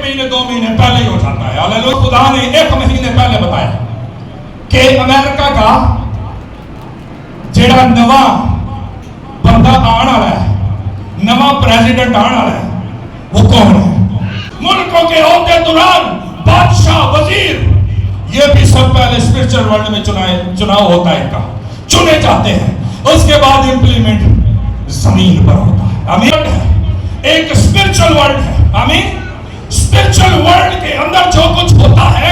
महीने 2 महीने पहले ही हो जाता है। हालेलुया। खुदा ने 1 महीने पहले बताया कि अमेरिका का जेड़ा नवा बंदा आने वाला है, नवा प्रेसिडेंट आने वाला है, वो कौन है? मुल्कों के ओहदे दौरान बादशाह, वजीर, ये भी सब पहले स्पिरिचुअल वर्ल्ड में चुनाव होता है, इनका चुने जाते हैं, उसके बाद इंप्लीमेंट जमीन पर होता है। आमीन। एक स्पिरिचुअल वर्ल्ड है। आमीन। स्पिरिचुअल वर्ल्ड के अंदर जो कुछ होता है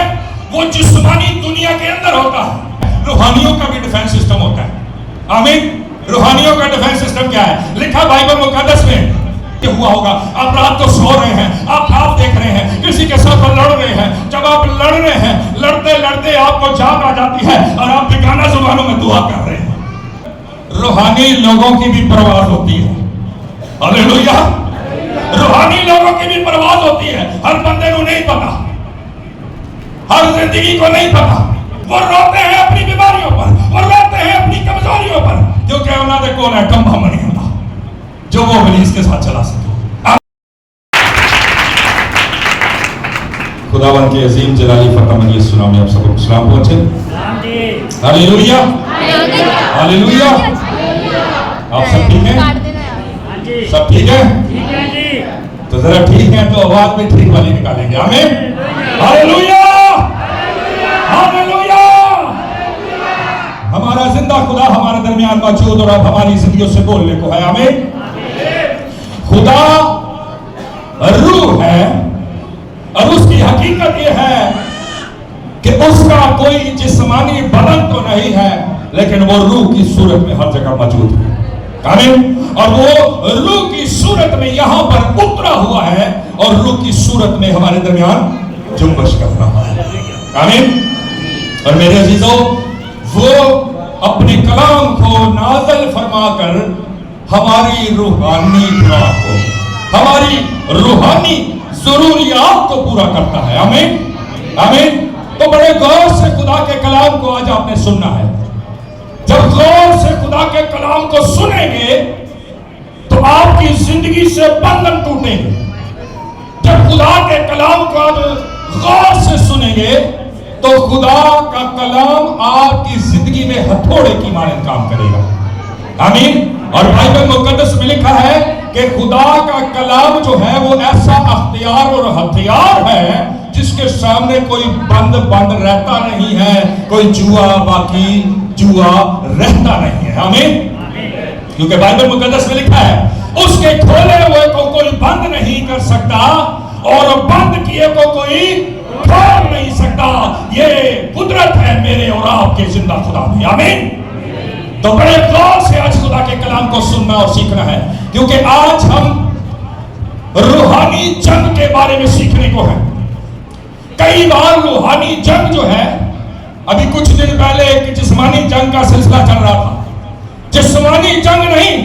वो जिस्मानी दुनिया के अंदर होता है। रूहानियों का भी डिफेंस सिस्टम होता है। आमीन। रूहानियों का डिफेंस सिस्टम क्या है? लिखा बाइबल मुकद्दस में क्या हुआ होगा? आप रात को सो रहे हैं, आप देख रहे हैं किसी के साथ लड़ रहे हैं, जब आप लड़ रहे हैं, लड़ते लड़ते आपको जाग आ जाती है और आप बेगाना जुबानों में दुआ कर रहे हैं। रूहानी लोगों की भी परवाज़ होती है। हालेलुया। रूहानी लोगों की भी परवाज़ होती है। हर बंदे को नहीं पता, हर जिंदगी को नहीं पता। वो रोते हैं अपनी बीमारियों पर, वो रोते हैं अपनी कमजोरियों पर, क्योंकि उन्होंने कौन है कम हम नहीं होता जो वो इब्लीस के साथ चला सके। खुदावन के अजीम जलाली फतह यीशु नाम में आप सबको सलाम पहुंचे। हालेलुया। हालेलुया। आप सब ठीक हैं? सब ठीक है? तो जरा ठीक है तो आवाज भी ठीक वाली निकालेंगे। आमीन। हालेलुया। हालेलुया। हमारा जिंदा खुदा हमारे दरमियान मौजूद और अब हमारी जिंदगियों से बोलने को है। आमीन। खुदा रूह है और उसकी हकीकत यह है कि उसका कोई जिस्मानी बदन तो नहीं है, लेकिन वो रूह की सूरत में हर जगह मौजूद है। आमीन। और वो रूह की सूरत में यहां पर उतरा हुआ है और रूह की सूरत में हमारे दरमियान जुम्बश कर रहा है। आमीन। और मेरे अजीजों, वो अपने कलाम को नाज़िल फरमाकर हमारी रूहानी खुराक को, हमारी रूहानी जरूरियात को पूरा करता है। आमीन। आमीन। तो बड़े गौर से खुदा के कलाम को आज आपने सुनना है। जब गौर से खुदा के कलाम को सुनेंगे तो आपकी जिंदगी से बंधन टूटेंगे। जब खुदा के कलाम को आप गौर से सुनेंगे तो खुदा का कलाम आपकी जिंदगी में हथौड़े की मानद काम करेगा। आमीन। और बाइबल मुकद्दस में लिखा है कि खुदा का कलाम जो है वो ऐसा अख्तियार और हथियार है जिसके सामने कोई बंद रहता नहीं है, कोई जुआ बाकी जुआ रहता नहीं है। आमीन। क्योंकि बाइबल मुकद्दस में लिखा है उसके खोले हुए को कोई बंद नहीं कर सकता और बंद किए को कोई खोल नहीं सकता। ये कुदरत है मेरे और आपके जिंदा खुदा में। आमीन। तो बड़े गौर से आज खुदा के कलाम को सुनना और सीखना है, क्योंकि आज हम रूहानी जंग के बारे में सीखने को है। कई बार रूहानी जंग जो है, अभी कुछ दिन पहले एक जिस्मानी जंग का सिलसिला चल रहा था। जिस्मानी जंग नहीं,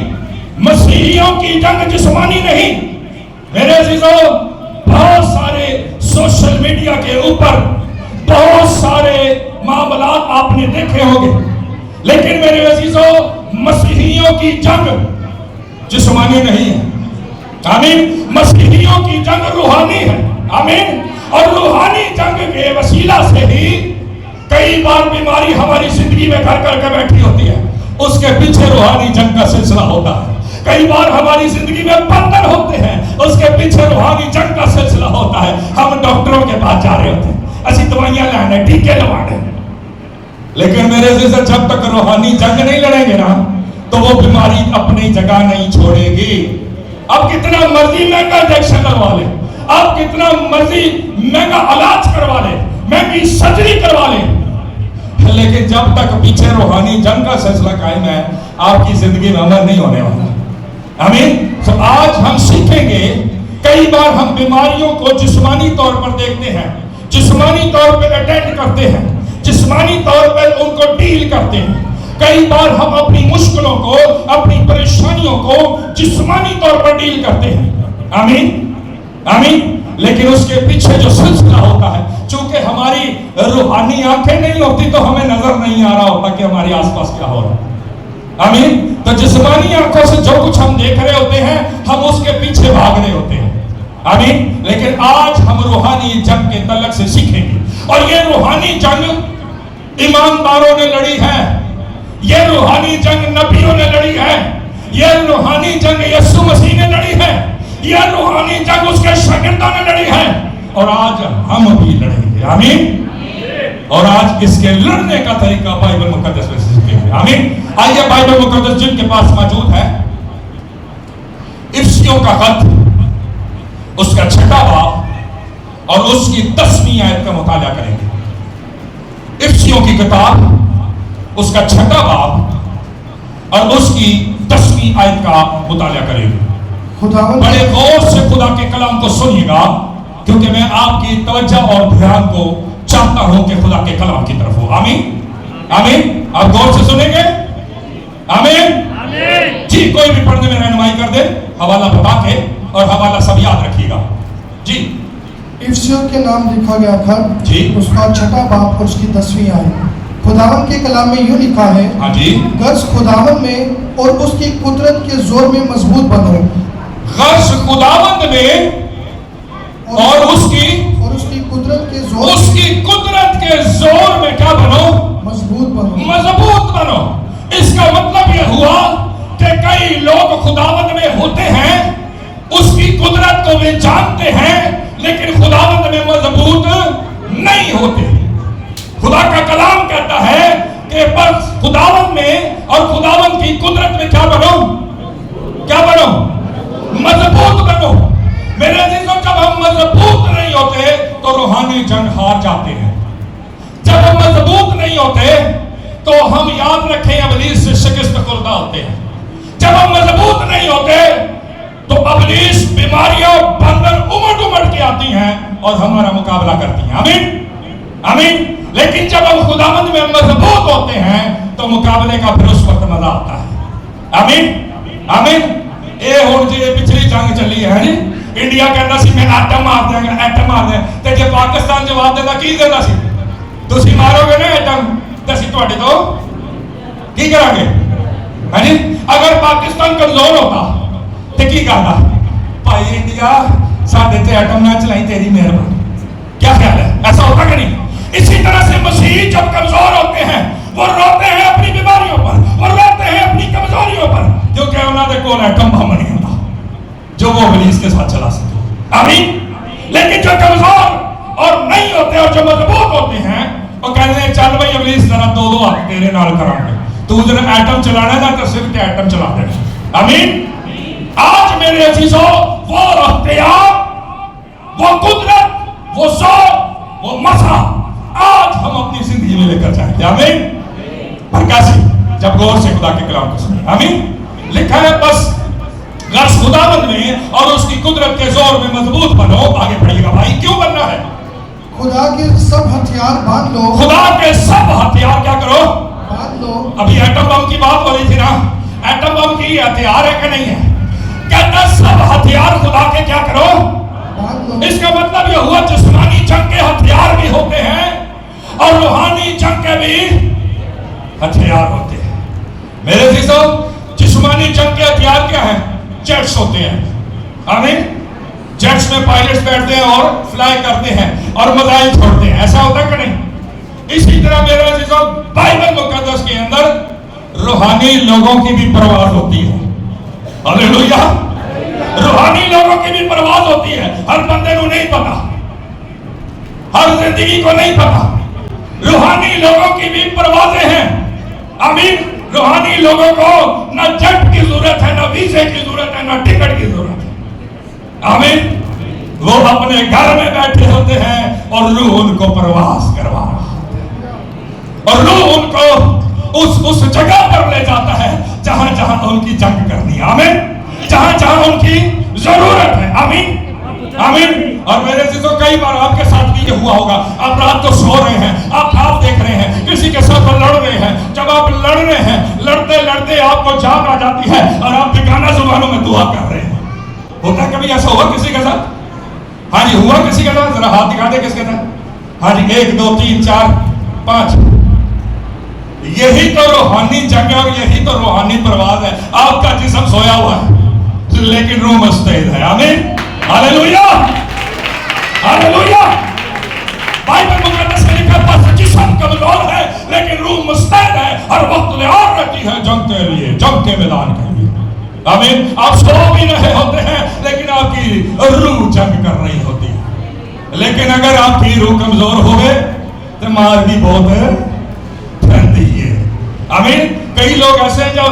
मसीहियों की जंग जिस्मानी नहीं। मेरे अजीजों, बहुत सारे सोशल मीडिया के ऊपर बहुत सारे मामलात आपने देखे होंगे, लेकिन मेरे अजीजों, मसीहियों की जंग जिस्मानी नहीं है। आमीन। मसीहियों की जंग रूहानी है। आमीन। और रूहानी जंग के वसीला से ही कई बार बीमारी हमारी जिंदगी में घर करके बैठी होती है, उसके पीछे रूहानी जंग का सिलसिला होता है। कई बार हमारी जिंदगी में बंधन होते हैं, उसके पीछे रूहानी जंग का सिलसिला होता है। हम डॉक्टरों के पास जा रहे होते हैं, ऐसी दवाइयां लाने, टीके लगवाने, लेकिन मेरे जैसे जब तक रूहानी जंग नहीं लड़ेंगे ना तो वो बीमारी अपनी जगह नहीं छोड़ेगी। अब कितना मर्जी महंगा इंजेक्शन लगवा ले, आप कितना मर्जी महंगा इलाज करवा ले, महंगी सर्जरी करवा ले, लेकिन जब तक पीछे रूहानी जंग का सिलसिला कायम है आपकी जिंदगी में अमल नहीं होने वाला। आमीन। तो आज हम सीखेंगे, कई बार हम बीमारियों को जिस्मानी तौर पर देखते हैं, जिस्मानी तौर पर अटेंड करते हैं, जिस्मानी तौर पर उनको डील करते हैं। कई बार हम अपनी मुश्किलों को, अपनी परेशानियों को जिस्मानी तौर पर डील करते हैं। आमीन। आमीन। लेकिन उसके पीछे जो सिलसिला होता है, चूंकि हमारी रूहानी आंखें नहीं होती तो हमें नजर नहीं आ रहा होता कि हमारे आसपास क्या हो रहा है। आमीन। तो जिस्मानी आंखों से जो कुछ हम देख रहे होते हैं, हम उसके पीछे भाग रहे होते हैं। आमीन। लेकिन आज हम रूहानी जंग के तलक से सीखेंगे, और ये रूहानी जंग ईमानदारों ने लड़ी है, ये रूहानी जंग नबियों ने लड़ी है, ये रूहानी जंग यीशु मसीह ने लड़ी है, ये रूहानी जंग उसके शागिर्दों ने लड़ी है, और आज हम भी लड़ेंगे। आमीन। और आज इसके लड़ने का तरीका बाइबल मुकद्दस में सीखेंगे। आमीन। आइए बाइबल मुकद्दस जिनके पास मौजूद है, इफ्सियों का खत, उसका 6वां बाब और उसकी 10वीं आयत का मुताला करेंगे। इफ्सियों की किताब, उसका 6वां बाब और उसकी 10वीं आयत का मुताला करेंगे। बड़े गौर से खुदा के कलाम को सुनिएगा, क्योंकि मैं आपकी तवज्जो और ध्यान को चाहता हूं कि खुदा के कलाम की तरफ हो। आमीन। आमीन। आप गौर से सुनेंगे। आमीन। जी, कोई भी पढ़ने में रहनुमाई कर दे, हवाला बता के, और हवाला सब याद रखिएगा। जी, इफ्सियों के नाम लिखा गया खत, जी, उसका 6वां बाब और उसकी 10वीं आयत। खुदावन के कलाम में यूं लिखा है, हाँ जी, गर्ज खुदावन में और उसकी कुदरत के जोर में मजबूत बनो। गर्ज खुदावंद में और उसकी कुदरत के जोर, उसकी कुदरत के जोर में क्या बनो? मजबूत बनो। मजबूत बनो। इसका मतलब यह हुआ कि कई लोग खुदावंद में होते हैं, उसकी कुदरत को वे जानते हैं, लेकिन खुदावंद में मजबूत नहीं होते। खुदा का कलाम कहता है कि बस खुदावंद में और खुदावंद की कुदरत में क्या बनो? क्या बनो? मजबूत बनो। मेरे अजीजों, जब हम मजबूत नहीं होते तो रूहानी जंग हार जाते हैं। जब हम मजबूत नहीं होते तो हम, याद रखें, इब्लीस से शिकस्त खुर्दा हैं। जब हम मजबूत नहीं होते तो इब्लीस, बीमारियां, बंधन उमड़ उमड़ के आती हैं और हमारा मुकाबला करती हैं। आमीन। आमीन। लेकिन जब हम खुदावंद में मजबूत होते हैं तो मुकाबले का फिर उस वक्त मजा आता है। आमीन। आमीन। ये हुण जी पिछली जंग चली है जी, इंडिया कहता सी मैं एटम मार देंगे, एटम मार देंगे, ते जे पाकिस्तान जवाब देता की देता सी, तुसी मारोगे ना एटम ते असीं तुहाडे तो की करांगे? है जी। अगर पाकिस्तान कमजोर होता तो की करता? भाई इंडिया साडे ते एटम ना चलाई, तेरी मेहरबानी। क्या ख्याल है? ऐसा होता कि नहीं? इसी तरह से मसीह जब कमजोर होते हैं, वो रोते हैं अपनी बीमारियों पर, वो रोते हैं अपनी कमजोरियों पर, क्योंकि उन्होंने कोल एटम बम नहीं होता जो वो इब्लीस के साथ चला सके। आमीन। लेकिन जो कमजोर और नहीं होते और जो मजबूत होते हैं, वो कहते हैं चल भाई इब्लीस जरा दो हाथ तेरे नाल करांगे, तू जरा एटम चलाना ना तो सिर्फ एटम चला देना। आमीन। आज मेरे अजीजों, वो अख्तियार, वो कुदरत, वो जोर, वो मजा आज हम अपनी जिंदगी में लेकर जाएंगे। आमीन। पर कैसे? जब गौर से खुदा के कलाम को सुने। आमीन। लिखा है बस गर्ज खुदावंद में और उसकी कुदरत के जोर में मजबूत बनो। आगे बढ़िएगा भाई। क्यों बनना है? खुदा के सब हथियार बांध लो। खुदा के सब हथियार क्या करो? बांध लो। अभी एटम बम की बात हो रही थी ना, एटम बम की हथियार है कि नहीं है? कहता सब हथियार खुदा के क्या करो? बांध लो। इसका इसका मतलब यह हुआ जिस्मानी जंग के हथियार भी होते हैं और रूहानी जंग के भी हथियार होते हैं। मेरे अजीजों, जिस्मानी जंग के हथियार क्या है? जेट्स होते हैं। आमीन। जेट्स में पायलट्स बैठते हैं और फ्लाई करते हैं और मिसाइल छोड़ते हैं। ऐसा होता है कि नहीं? इसी तरह मेरे अजीजों, बाइबल मुकद्दस के अंदर रूहानी लोगों की भी परवाज़ होती है। हालेलुया। रूहानी लोगों की भी परवाज़ होती है। हर बंदे को नहीं पता, हर जिंदगी को नहीं पता। रूहानी लोगों की भी परवाज़ें हैं। आमीन। रूहानी लोगों को न जेट की जरूरत है, न वीजे की जरूरत है, न टिकट की जरूरत है। आमीन। वो अपने घर में बैठे होते हैं और रूह उनको प्रवास करवा रहा है, और रूह उनको उस जगह पर ले जाता है जहां जहां उनकी जंग करनी है। आमीन। जहां जहां उनकी जरूरत है। आमीन। आमीन। और मेरे से तो कई बार आपके साथ भी ये हुआ होगा, आप रात को सो रहे हैं, आप देख रहे हैं किसी के साथ लड़ रहे हैं। जब आप लड़ रहे हैं, लड़ते लड़ते आपको जाग आ जाती है और आप बेगाना जुबानों में दुआ कर रहे हैं। होता कभी ऐसा हुआ किसी के साथ? हाँ जी, हुआ किसी के साथ? जरा हाथ दिखा दे किसके साथ। हाँ जी, 1 2 3 4 5। यही तो रूहानी जंग है और यही तो रूहानी परवाज़ है। आपका जिस्म सोया हुआ है लेकिन रूह मुस्तैद है। आमीन। Hallelujah, hallelujah. बाइबल मुकद्दस में लिखा बस जिस्म कमजोर है लेकिन रूह मुस्तैद है, हर वक्त तैयार रहती है जंग के लिए, जंग के मैदान के लिए। आमीन। आप सो भी रहे होते हैं लेकिन आपकी रूह जंग कर रही होती है। लेकिन अगर आपकी रूह कमजोर हो गए तो मार भी बहुत ठंडी है। आमीन। कई लोग ऐसे हैं जो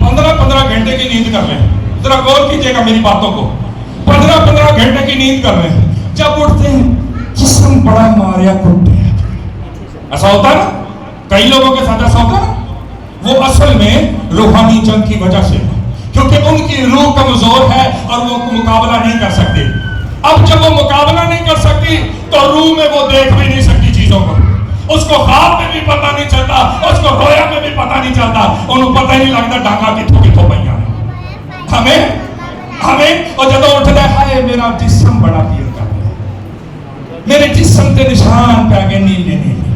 15-15 घंटे की नींद कर लें। जरा गौर कीजिएगा मेरी बातों को। 15-15 घंटे की नींद कर लें, जब उठते हैं जिस्म बड़ा मारिया कुटते हैं। ऐसा होता है ना, कई लोगों के साथ ऐसा होता है ना। वो असल में रूहानी जंग की वजह से, क्योंकि उनकी रूह कमजोर है और वो मुकाबला नहीं कर सकती। अब जब वो मुकाबला नहीं कर सकती तो रूह में वो देख भी नहीं सकती चीजों को। उसको ख्वाब में भी पता नहीं चलता, उसको रोया में भी पता नहीं चलता, उन्हें पता ही नहीं लगता डांगा कितों कितों पैया हमें हमें। और जब उठता है हाय मेरा जिस्म बड़ा पीर कर है, मेरे जिस्म के निशान पे आगे नीले नीले,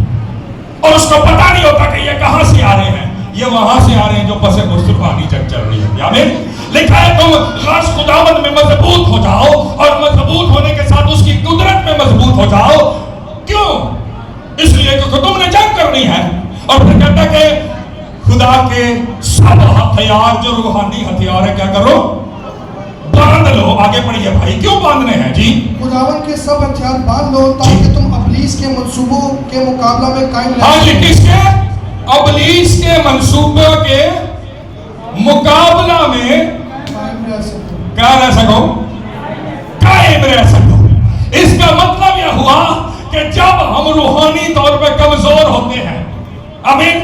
और उसको पता नहीं होता कि ये कहां से आ रहे हैं, ये वहां से आ रहे हैं जो बसे मुस्तफानी जंग चल रही है। आमीन। लिखा है तुम खास खुदावंद में मजबूत हो जाओ, और मजबूत होने के साथ उसकी कुदरत में मजबूत हो जाओ। क्यों? इसलिए क्योंकि तुमने जंग करनी है। और फिर कहता है कि खुदा के सब हथियार जो रूहानी हथियार है क्या करो, बांध लो। आगे पढ़िए भाई, क्यों बांधने हैं जी? खुदावन के सब हथियार बांध लो ताकि तुम इब्लीस के मंसूबों के मुकाबला में कायम रह हाँ जी, सको। किसके? इब्लीस के मंसूबे के मुकाबला में कायम रह सको। क्या रह सको? कायम रह सको। इसका मतलब यह हुआ कि जब हम रूहानी तौर पर कमजोर होते हैं, आमीन,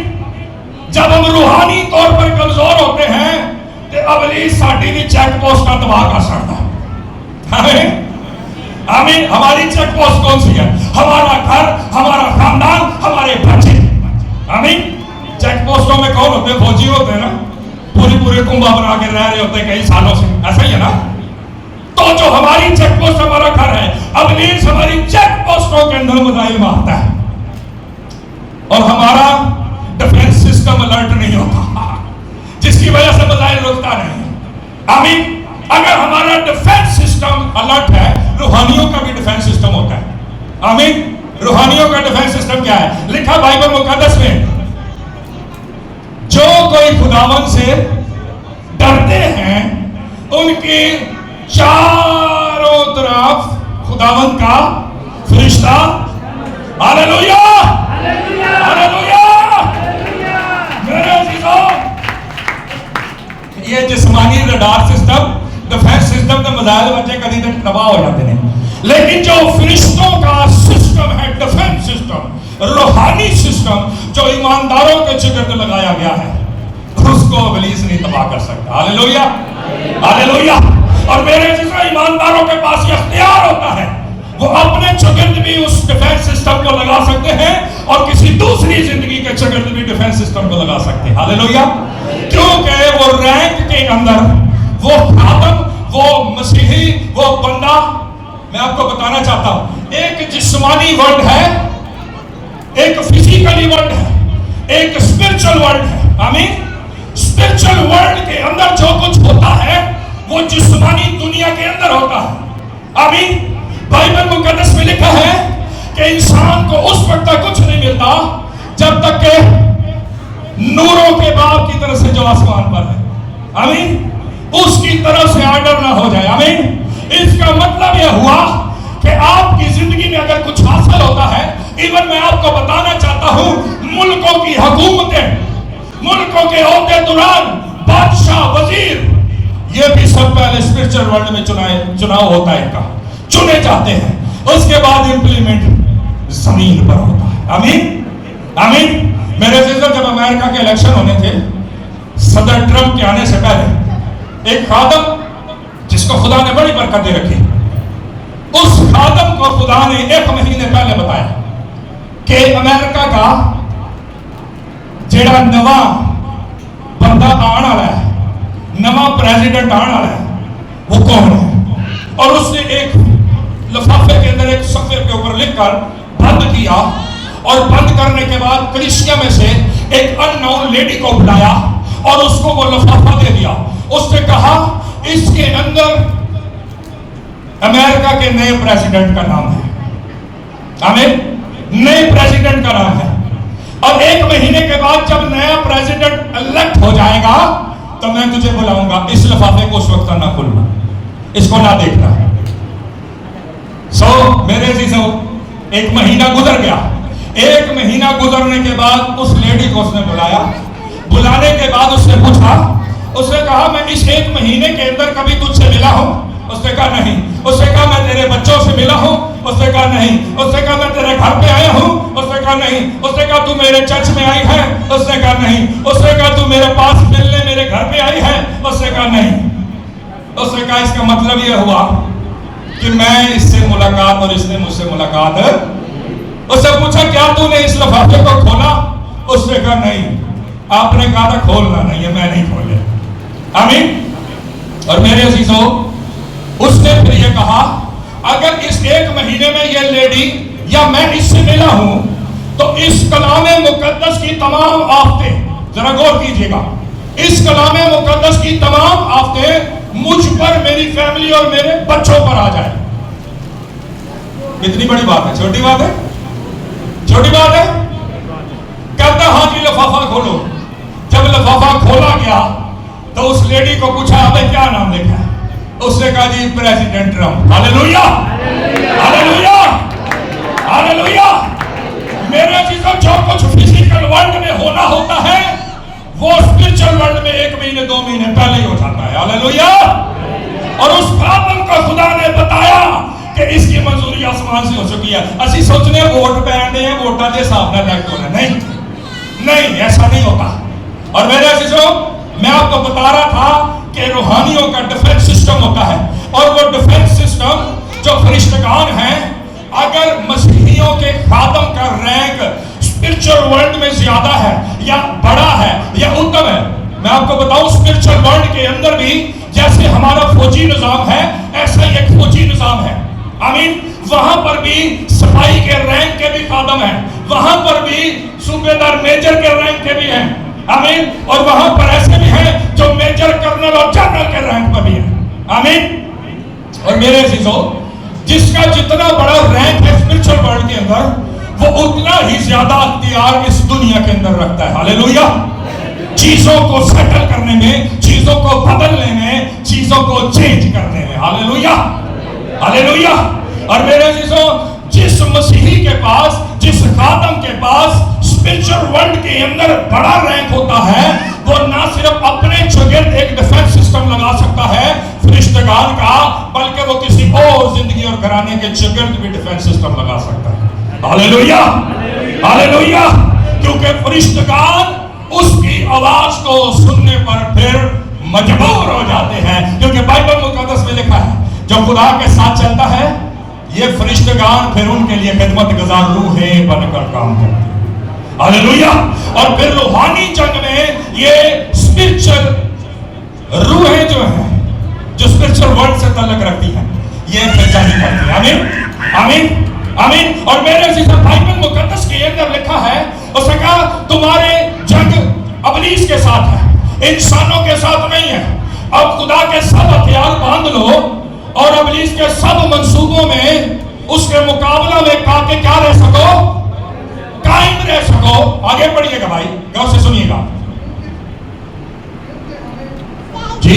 जब हम रूहानी तौर पर कमजोर होते हैं तो इब्लीस साडी भी चेक पोस्ट का तबाह कर सकता है। आमीन, आमीन। हमारी चेक पोस्ट कौन सी है? हमारा घर, हमारा खानदान, हमारे बच्चे। आमीन। चेक पोस्टों में कौन होते हैं? फौजी होते हैं ना, पूरे कुंभा बना के रह रहे होते हैं कई सालों से, ऐसा ही है ना। तो जो हमारी चेक पोस्ट हमारा घर है, इब्लीस हमारी चेक पोस्टों के अंदर मिसाइल मारता है और हमारा डिफेंस सिस्टम अलर्ट नहीं होता, जिसकी वजह से मिसाइल रुकता नहीं। आमीन। अगर हमारा डिफेंस सिस्टम अलर्ट है, रूहानियों का भी डिफेंस सिस्टम होता है। आमीन। रूहानियों का डिफेंस सिस्टम क्या है? लिखा बाइबल मुकद्दस में, जो कोई खुदावन से डरते हैं उनके चारों तरफ खुदावन का फरिश्ता, हालेलुया, हालेलुया। मेरे अजीजों, ये जिस्मानी रडार सिस्टम, डिफेंस सिस्टम तो मिसाइल बच्चे कभी तक तबाह हो जाते हैं, लेकिन जो फरिश्तों का सिस्टम है, डिफेंस सिस्टम, रूहानी सिस्टम जो ईमानदारों के जिगर लगाया गया है, उसको इब्लीस नहीं तबाह कर सकता। Hallelujah, hallelujah. और मेरे जैसे ईमानदारों के पास यह इख्तियार होता है, वो अपने चगिर्द भी उस डिफेंस सिस्टम को लगा सकते हैं और किसी दूसरी जिंदगी के चगिर्द भी डिफेंस सिस्टम को लगा सकते हैं। हालेलुया। क्योंकि वो रैंक के अंदर, वो खादम, वो मसीही, वो बंदा, मैं आपको बताना चाहता हूं, एक जिस्मानी वर्ल्ड है, एक फिजिकली वर्ल्ड है, एक स्पिरिचुअल वर्ल्ड है। आमीन। स्पिरिचुअल वर्ल्ड के अंदर जो कुछ होता है वो जिस्मानी दुनिया के अंदर होता है। आमीन। बाइबल मुकद्दस में लिखा है कि इंसान को उस वक्त तक कुछ नहीं मिलता जब तक के नूरों के बाप की तरफ से जो आसमान पर है, आमीन, उसकी तरफ से आर्डर ना हो जाए। आमीन। इसका मतलब यह हुआ कि आपकी जिंदगी में अगर कुछ हासिल होता है, इवन मैं आपको बताना चाहता हूं, मुल्कों की हुकूमतें, मुल्कों के ओहदे दौरान बादशाह, वजीर, ये भी सब पहले स्पिरिचुअल वर्ल्ड में चुनाव होता है, इनका चुने जाते हैं, उसके बाद इंप्लीमेंट जमीन पर होता है। आमीन, आमीन। मेरे अजीजों, जब अमेरिका के इलेक्शन होने थे, सदर ट्रंप के आने से पहले एक खादम जिसको खुदा ने बड़ी बरकत दे रखी, उस खादम को खुदा ने 1 महीने पहले बताया कि अमेरिका का जेड़ा नवा बंदा आने वाला है, नवा प्रेसिडेंट आने वाला है, वो कौन है। और उसने एक लिफाफे के अंदर एक सफे के ऊपर लिखकर बंद किया, और बंद करने के बाद कलीसिया में से एक अननोन लेडी को बुलाया और उसको वो लिफाफा दे दिया। उसने कहा इसके अंदर अमेरिका के नए प्रेसिडेंट का नाम है, आमीन, नए प्रेसिडेंट का नाम है। और 1 महीने के बाद जब नया प्रेसिडेंट इलेक्ट हो जाएगा तो मैं तुझे बुलाऊंगा, इस लिफाफे को उस वक्त ना खोलना, इसको ना देखना। मेरे जीजो, 1 महीना गुजर गया। 1 महीना गुजरने के बाद उस लेडी को उसने बुलाया। बुलाने के बाद उसने पूछा, उसने कहा मैं इस 1 महीने के अंदर कभी तुझसे मिला हूं? उसने कहा नहीं। उसने कहा मैं तेरे बच्चों से मिला हूं? उसने कहा नहीं। उसने कहा मैं तेरे घर पे आया हूं? उसने कहा नहीं। उसने कहा तू मेरे चर्च में आई है? उसने कहा नहीं। उसने कहा तू मेरे पास मिलने मेरे घर पे आई है? उसने कहा नहीं। उसने कहा इसका मतलब यह हुआ कि मैं इससे मुलाकात और इसने मुझसे मुलाकात। उससे पूछा क्या तूने इस लिफाफे को खोला? उसने कहा नहीं। आपने कहा था खोलना नहीं है, मैं नहीं खोले। आमीन। और मेरे अजीजों, उसने फिर ये कहा अगर इस 1 महीने में ये लेडी या मैं इससे मिला हूं तो इस कलामे मुकद्दस की तमाम आफतें, जरा गौर कीजिएगा, इस कलामे मुकद्दस की तमाम आफतें मुझ पर, मेरी फैमिली और मेरे बच्चों पर आ जाए। कितनी बड़ी बात है? छोटी बात है? छोटी बात है? कहता हाँ जी लिफाफा खोलो। जब लिफाफा खोला गया तो उस लेडी को पूछा अबे क्या नाम लिखा है? उसने कहा जी president Trump. Hallelujah, hallelujah, hallelujah. मेरे चीजों, जो कुछ फिजिकल वर्ल्ड में होना होता है वो स्पिरिचुअल वर्ल्ड में 1 महीने 2 महीने पहले ही हो जाता है। हालेलुया। और उस बादल को खुदा ने बताया कि इसकी मंजूरी आसमान से हो चुकी है। असि सोचने वोट पैंडे हैं, वोटा के हिसाब ਨਾਲ इलेक्ट होना, नहीं नहीं, ऐसा नहीं होता। और मेरे अजीजों, मैं आपको बता रहा था कि रूहानियों का डिफेंस सिस्टम होता है, और वो डिफेंस सिस्टम जो फरिश्तगान हैं, अगर मसीहियों के खादम का रैंक स्पिरिचुअल वर्ल्ड में ज्यादा है या बड़ा है या उत्तम है, मैं आपको बताऊं स्पिरिचुअल वर्ल्ड के अंदर भी जैसे हमारा फौजी निजाम है ऐसा ही एक फौजी निजाम है। आमीन। वहां पर भी सिपाही के रैंक के भी खादम है, वहां पर भी सूबेदार मेजर के रैंक के भी हैं। आमीन। और वहां पर ऐसे भी हैं जो मेजर, कर्नल और जनरल के रैंक पर भी हैं। आमीन। और मेरे अजीजों, जिसका जितना बड़ा रैंक है स्पिरिचुअल वर्ल्ड के अंदर, वो उतना ही ज्यादा अख्तियार इस दुनिया के अंदर रखता है। हालेलुया। चीजों को सेटल करने में, चीजों को बदलने में, चीजों को चेंज करने में। Hallelujah, hallelujah. और मेरे अजीजों, जिस मसीही के पास, जिस खादम के पास स्पिरिचुअल वर्ल्ड के अंदर बड़ा रैंक होता है, वो ना सिर्फ अपने चुगिर्द एक डिफेंस सिस्टम लगा सकता है फरिश्तगान का, बल्कि वो किसी और जिंदगी और घराने के चुगिर्द भी डिफेंस सिस्टम लगा सकता है। Hallelujah, hallelujah. क्योंकि फरिश्तगान उसकी आवाज को सुनने पर फिर मजबूर हो जाते हैं, क्योंकि बाइबल मुकद्दस में लिखा है जो खुदा के साथ चलता है ये फरिश्तगान फिर उनके लिए खिदमत गुजार रूहें बनकर काम करते हैं। हालेलुया। और फिर रूहानी जंग में ये स्पिरिचुअल रूहें जो हैं, जो स्पिरिचुअल वर्ल्ड से ताल्लुक रखती हैं, ये फिर जारी करती हैं। आमीन, आमीन, आमीन। और मेरे सीधा बाइबल मुकद्दस के अंदर लिखा है, उसने कहा तुम्हारे जंग अबलीस के साथ है, इंसानों के साथ नहीं है। अब खुदा के सब हथियार बांध लो और अबलीस के सब मंसूबों में उसके मुकाबला में काके क्या रह सको, कायम रह सको। आगे बढ़िएगा भाई, गौर से सुनिएगा जी।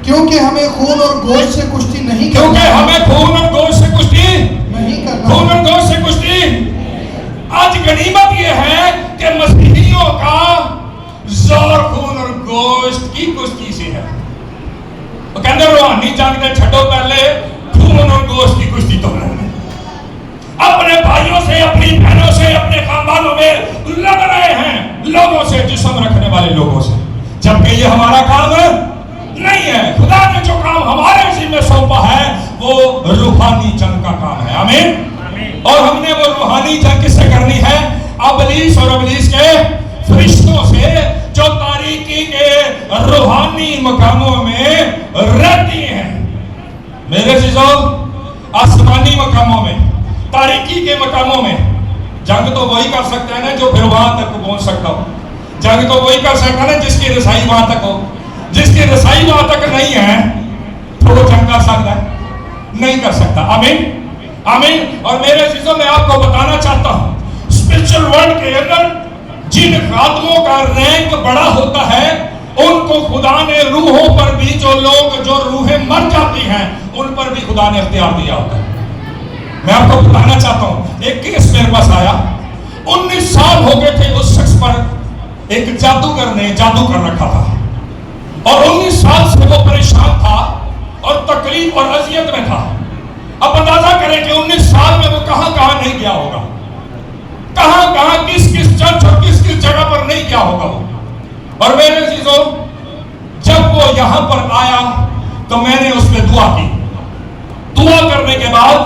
क्योंकि हमें खून और गोश्त से कुश्ती नहीं करनी, क्योंकि हमें खून और गोश्त से कुश्ती नहीं करना, खून और गोश्त से कुश्ती। आज गनीमत यह है कि मसीहियों का जोर खून और गोश्त की कुश्ती से है। वो कहते रूहानी जंग के छठो पहले खून और गोश्त की कुश्ती तो लड़ने, अपने भाइयों से, अपनी बहनों से, अपने खानदानों में लड़ रहे हैं, लोगों से, जिस्म रखने वाले लोगों से, जबकि ये हमारा काम नहीं है। खुदा ने जो काम हमारे जिम्मे सौंपा है वो रूहानी जंग का काम है। आमीन। और हमने वो रूहानी जंग किससे करनी है? अबलीस और अबलीस के फरिश्तों से, जो तारीकी के रूहानी मकामों में रहती हैं। मेरे चीजों, आसमानी मकामों में, तारीकी के मकामों में जंग तो वही कर सकता है ना जो फिर वहां तक पहुंच सकता हो। जंग तो वही कर सकता है ना जिसकी रसाई वहां तक हो। जिसकी रसाई वहां तक नहीं है तो वो जंग कर सकता है। نہیں کر سکتا. آمین آمین. اور میرے عزیزوں میں آپ کو بتانا چاہتا ہوں اسپرچل ورلڈ کے اندر جن خادموں کا رینک بڑا ہوتا ہے ان کو خدا نے روحوں پر بھی جو روحیں مر جاتی ہیں ان پر بھی خدا نے اختیار دیا ہوتا ہے. میں آپ کو بتانا چاہتا ہوں ایک کیس میرے پاس آیا. 19 سال ہو گئے تھے اس شخص پر ایک جادوگر نے جادو کر رکھا تھا اور 19 سال سے وہ پریشان تھا اور تکلیف اور اذیت میں تھا. اب اندازہ کریں کہ 19 سال میں وہ کہاں کہاں نہیں گیا ہوگا, کہاں کہاں کس چرچ اور کس جگہ پر نہیں گیا ہوگا وہ. اور میرے عزیزوں جب وہ یہاں پر آیا تو میں نے اس پہ دعا کی. دعا کرنے کے بعد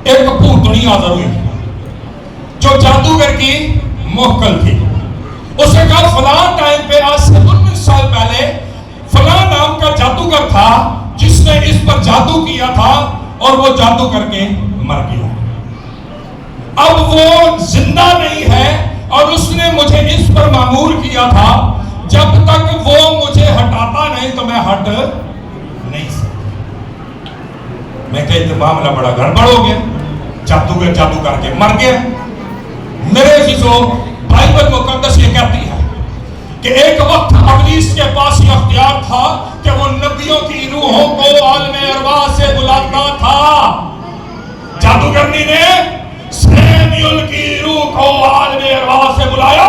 ایک بھوتنی حاضر ہوئی جو جادوگر کی موکل تھی. اس نے کہا فلاں ٹائم پہ آج سے 19 سال پہلے فلاں نام کا جادوگر تھا جس نے اس پر جادو کیا تھا اور وہ جادو کر کے مر گیا. اب وہ زندہ نہیں ہے اور اس نے مجھے اس پر معمور کیا تھا جب تک وہ مجھے ہٹاتا نہیں تو میں ہٹ نہیں سکتا. میں کہتے معاملہ بڑا گڑبڑ ہو گیا, جادوگر جادو کر کے مر گیا. میرے عزیزوں بائبل مقدس یہ کہتی ہے کہ ایک وقت ابلیس کے پاس یہ اختیار تھا کہ وہ نبیوں کی روحوں کو عالم ارواح سے بلاتا تھا. جادوگرنی نے سیمیل کی روح کو عالم ارواح سے بلایا,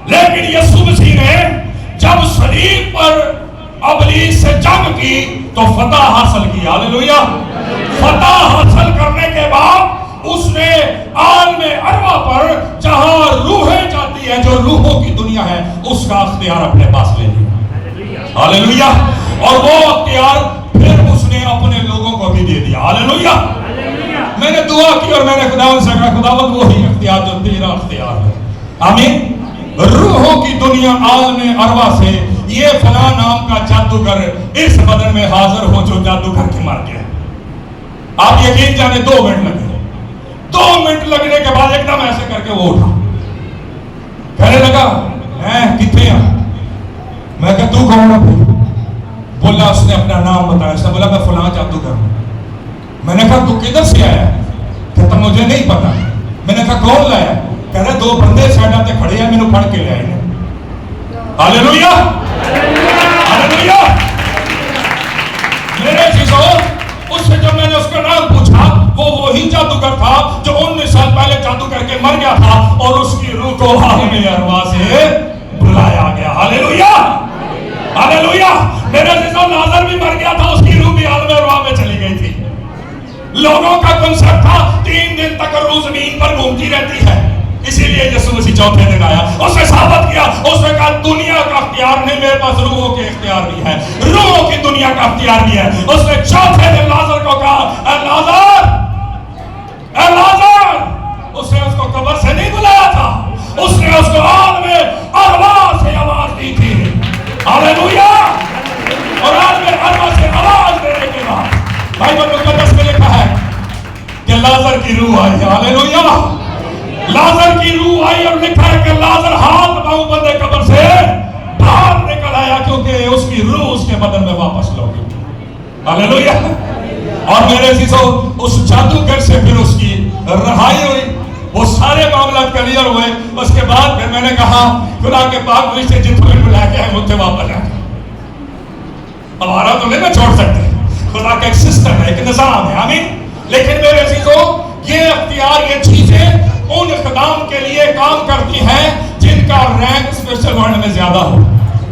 لیکن یسوع مسیح نے جب صلیب پر ابلیس سے جنگ کی تو فتح حاصل کی. ہاللویا. فتح حاصل کرنے کے بعد اس نے عالم ارواح پر جہاں روحیں جاتی ہیں جو روحوں کی دنیا ہے اس کا اختیار اپنے پاس لے لیا. ہاللویا. اور وہ اختیار پھر اس نے اپنے لوگوں کو بھی دے دیا. ہاللویا. میں نے دعا کی اور میں نے خداوند سے کہا خداوند وہی اختیار جو تیرا اختیار ہے. آمین. روحوں کی دنیا عالم ارواح سے یہ فلاں نام کا جادوگر اس بدن میں حاضر ہو جو جادو کر کے مر گیا. آپ یقین جانے 2 منٹ لگے. 2 منٹ لگنے کے بعد ایک دم ایسے کر کے وہ اٹھا, کہنے لگا کتنے ہیں. میں کہا تو کون ہے بھائی. بولا اس نے اپنا نام بتایا. اس نے بولا میں فلاں جادوگر ہوں. میں نے کہا تو کدھر سے آیا. کہتا مجھے نہیں پتا. میں نے کہا کون لایا. کہہ رہے 2 بندے سائڈ تے کھڑے ہیں مینوں پھڑ کے لے آئے. Hallelujah hallelujah. میرے عزیزو اس سے جب میں نے اس کا نام پوچھا وہ وہی جادوگر تھا جو 19 سال پہلے جادو کر کے مر گیا تھا اور اس کی روح کو عالم ارواح سے بلایا گیا. Hallelujah hallelujah. میرے عزیزو لازر بھی مر گیا تھا, اس کی روح بھی عالم ارواح میں چلی گئی تھی. لوگوں کا کنسپٹ تھا 3 دن تک روح زمین پر گھومتی رہتی ہے, اسی لیے یسوع مسیح چوتھے دن آیا. اس نے ثابت کیا, اس نے کہا دنیا کا اختیار نہیں, میرے پاس روحوں کے اختیار بھی ہے, روحوں کی دنیا کا اختیار بھی ہے. اس نے چوتھے دن لازر کو کہا اے لازر اے لازر. اس نے اس کو قبر سے نہیں بلایا تھا, اس نے اس کو عالم ارواح سے آواز دی تھی. ہاللویا. اور عالم ارواح سے آواز دینے کے بعد بائبل مقدس میں لکھا ہے کہ لازر کی روح آئی. ہاللویا. لازر کی روح آئی اور لکھا ہے کہ لازر ہاتھ پاؤں بندے قبر سے باہر نکل آیا کیونکہ اس کی روح اس کے بدن میں واپس لوٹ گئی. ہاللویا. اور میرے عزیزو اس جادوگر سے پھر اس کی رہائی ہوئی, وہ سارے معاملات کلیئر ہوئے. اس کے بعد پھر میں نے کہا خدا کے پاک فرشتے جتنے بھی لے کے ہیں مجھے واپس آ جائیں. ہمارا تو نہیں میں چھوڑ سکتے, خدا کا ایک سسٹم ہے, ایک نظام ہے. آمین. لیکن میرے عزیزو یہ اختیار یہ چیزیں ان اقدام کے لیے کام کرتی ہیں جن کا رینک اسپیشل ورلڈ میں زیادہ ہو.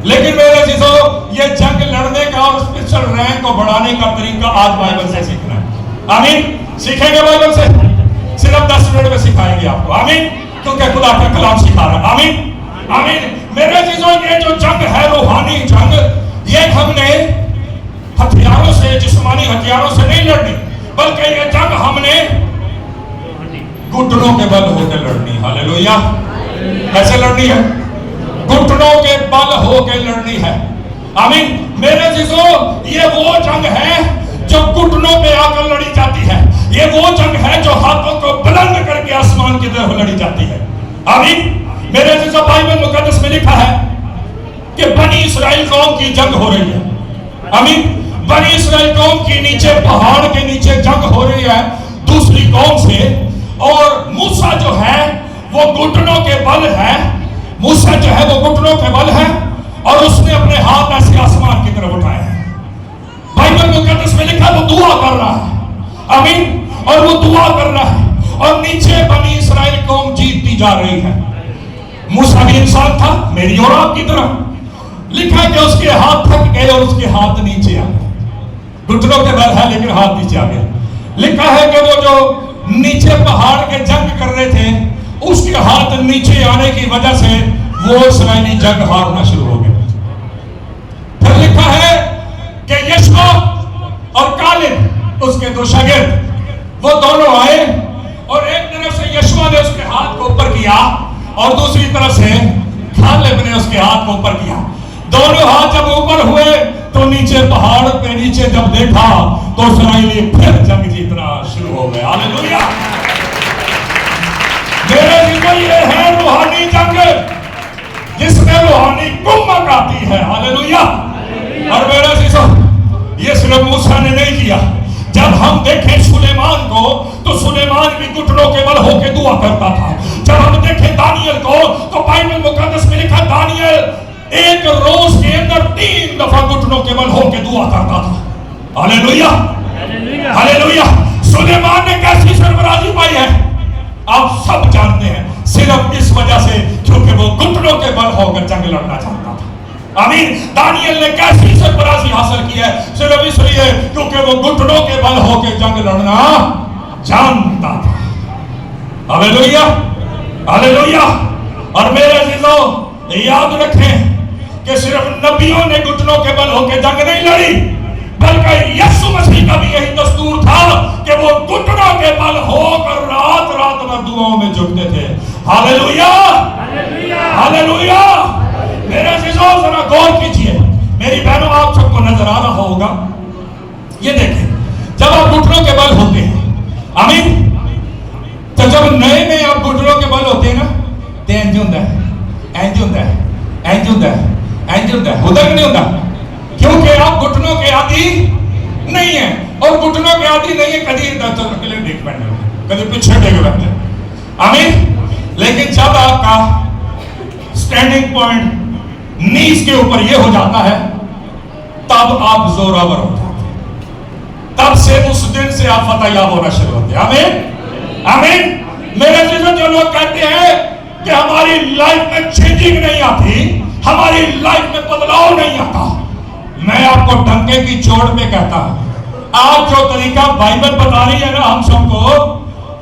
لیکن میرے عزیزو یہ جنگ لڑنے کا اور اسپیشل رینک کو بڑھانے کا طریقہ آج بائبل سے سیکھنا ہے. آمین. سیکھیں گے بائبل سے, صرف 10 منٹ میں سکھائیں گے آپ کو. آمین. کیونکہ خدا کا کلام سکھا رہا ہے. آمین آمین. میرے عزیزو یہ جو جنگ ہے روحانی جنگ, یہ ہم نے ہتھیاروں سے جسمانی ہتھیاروں سے نہیں لڑنی, بلکہ یہ جنگ ہم نے گھٹنوں کے بل ہو کے لڑنی. ہاللویا. کیسے لڑنی ہے؟ گھٹنوں کے بل ہو کے لڑنی ہے. آمین. میرے عزیزو یہ وہ جنگ ہے جو گھٹنوں پہ آ کر لڑی جاتی ہے. یہ وہ جنگ ہے جو ہاتھوں کو بلند کر کے آسمان کی طرف لڑی جاتی ہے. آمین. میرے عزیزو بائبل مقدس میں لکھا ہے کہ بنی اسرائیل قوم کی جنگ ہو رہی ہے. آمین. بنی اسرائیل قوم کی نیچے پہاڑ کے نیچے جنگ ہو رہی ہے دوسری قوم سے، اور موسیٰ جو ہے وہ گھٹنوں کے بل ہے، موسیٰ جو ہے وہ گھٹنوں کے بل ہے، اور اس نے اپنے ہاتھ ایسے آسمان کی طرف اٹھائے ہیں۔ بائبل مقدس میں لکھا وہ دعا کر رہا ہے، آمین، اور وہ دعا کر رہا ہے، اور نیچے بنی اسرائیل قوم جیتتی جا رہی ہے۔ موسیٰ بھی انسان تھا میری اور آپ کی طرح، لکھا کہ اس کے ہاتھ تھک گئے اور اس کے ہاتھ نیچے آ گئے، گھٹنوں کے بل ہے لیکن ہاتھ نیچے آ گئے۔ لکھا ہے کہ وہ جو نیچے پہاڑ کے جنگ کر رہے تھے اس کے ہاتھ نیچے آنے کی وجہ سے وہ اسرائیلی جنگ ہارنا شروع ہو گئے۔ پھر لکھا ہے کہ یشوع اور کالب اس کے دو شاگرد وہ دونوں آئے، اور ایک طرف سے یشوع نے اس کے ہاتھ کو اوپر کیا اور دوسری طرف سے کالب نے اس کے ہاتھ کو اوپر کیا۔ دونوں ہاتھ جب اوپر ہوئے تو نیچے پہاڑ پہ نیچے جب دیکھا تو اسرائیلی پھر جنگ جیتنا شروع ہو گئے۔ ہاللیلویہ! میرے لیے یہ ہے روحانی جنگ جس میں روحانی کمک آتی ہے۔ ہاللیلویہ! اور میرے عزیزو، یہ صرف موسیٰ نے نہیں کیا۔ جب ہم دیکھیں سلیمان کو تو سلیمان بھی گھٹنوں کے بل ہو کے دعا کرتا تھا۔ جب ہم دیکھیں دانیل کو تو بائبل مقدس میں لکھا دانیل ایک روز کے اندر 3 دفعہ گھٹنوں کے بل ہو کے دعا کرتا تھا۔ ہاللیلویہ! ہاللیلویہ! سلیمان نے کیسی سربراہی پائی ہے آپ سب جانتے ہیں، صرف اس وجہ سے کیونکہ وہ گھٹنوں کے بل ہو کر جنگ لڑنا چاہتا تھا۔ آمین۔ دانیل نے کیسی سربراہی حاصل کی ہے صرف اس لیے کیونکہ وہ گھٹنوں کے بل ہو کے جنگ لڑنا جانتا تھا۔ ہاللیلویہ! ہاللیلویہ! اور میرے عزیزو یاد رکھیں کہ صرف نبیوں نے گھٹنوں کے بل ہو کے جنگ نہیں لڑی، بلکہ یسوع مسیح کا بھی یہی دستور تھا کہ وہ گھٹنوں کے بل ہو کر رات رات میں دعاؤں میں جھکتے تھے۔ ہاللیلویہ! ہاللیلویہ! میرے عزیزو ذرا غور کیجئے، میری بہنوں آپ سب کو نظر آ رہا ہوگا، یہ دیکھیں جب آپ گھٹنوں کے بل ہوتے ہیں، آمین، تو جب نئے میں آپ گھٹنوں کے بل ہوتے ہیں نا تو اینج ہوتا ہے، اینج ہوتا ہے، اینج ہوتا ہے، اینج ہوتا ہے، ہوتا کہ نہیں ہوتا؟ کیونکہ آپ گھٹنوں کے عادی نہیں ہیں، اور گھٹنوں کے عادی نہیں ہیں کدی اکلے دیکھ بیٹھے کدی پیچھے دیکھ بیٹھے، آمین۔ لیکن جب آپ کا سٹینڈنگ پوائنٹ نیز کے اوپر یہ ہو جاتا ہے تب آپ زوراور ہو جاتے ہیں، تب سے اس دن سے آپ فتح یاب ہونا شروع ہوتے ہیں۔ آمین، آمین۔ میرے عزیزو جو لوگ کہتے ہیں کہ ہماری لائف میں چینجنگ نہیں آتی، ہماری لائف میں بدلاؤ نہیں آتا، میں آپ کو ڈنکے کی چوٹ پہ کہتا ہوں آج جو طریقہ بائبل بتا رہی ہے نا ہم سب کو،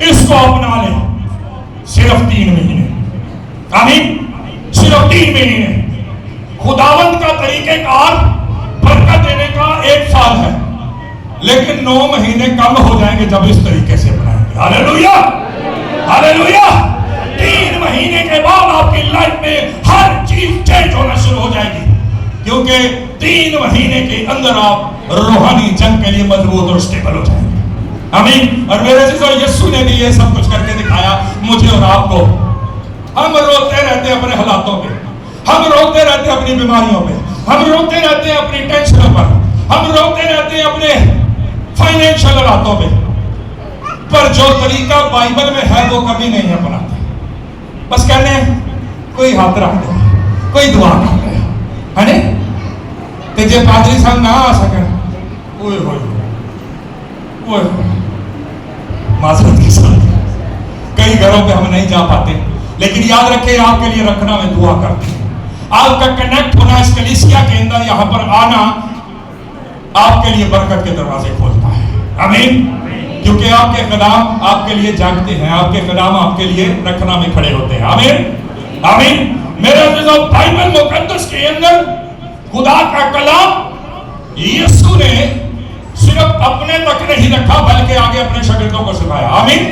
اس کو اپنا لیں۔ صرف 3 مہینے، آمین، صرف 3 مہینے۔ خداوند کا طریقہ کار برکت دینے کا 1 سال ہے، لیکن 9 مہینے کم ہو جائیں گے جب اس طریقے سے اپنائیں گے۔ ہاللیلویہ! ہاللیلویہ! 3 مہینے کے بعد آپ کی لائف میں ہر چیز چینج ہونا شروع ہو جائے گی، کیونکہ 3 مہینے کے اندر آپ روحانی جنگ کے لیے مضبوط اور سٹیبل ہو جائیں گے۔ آمین۔ اور میرے عزیزو یسوع نے بھی یہ سب کچھ کر کے دکھایا مجھے اور آپ کو۔ ہم روتے رہتے ہیں اپنے حالاتوں پہ، ہم روتے رہتے ہیں اپنی بیماریوں پہ، ہم روتے رہتے ہیں اپنی ٹینشنوں پر، ہم روتے رہتے ہیں اپنے فائنینشل حالاتوں پہ، پر جو طریقہ بائبل میں ہے وہ کبھی نہیں اپناتے، بس کہنے کوئی ہاتھ رکھ دے، کوئی دعا کر دے، ہے نہیں؟ تے جے پادری صاحب نہ آ سکیں اوئے ہوئے اوئے ہوئے معذرت کے ساتھ کئی گھروں پہ ہم نہیں جا پاتے، لیکن یاد رکھیں آپ کے لیے رکھنا میں دعا کرتی ہوں، آپ کا کنیکٹ ہونا اس کلیسیا کے اندر یہاں پر آنا آپ کے لیے برکت کے دروازے کھولتا ہے۔ آمین۔ کیونکہ آپ کے خدام آپ کے لیے جاگتے ہیں، آپ کے خدام آپ کے لیے رکھنا میں کھڑے ہوتے ہیں۔ آمین، آمین۔ میرے عزیزو بائبل مقدس کے اندر خدا کا کلام یسوع نے صرف اپنے تک نہیں رکھا بلکہ آگے اپنے شاگردوں کو سکھایا۔ آمین۔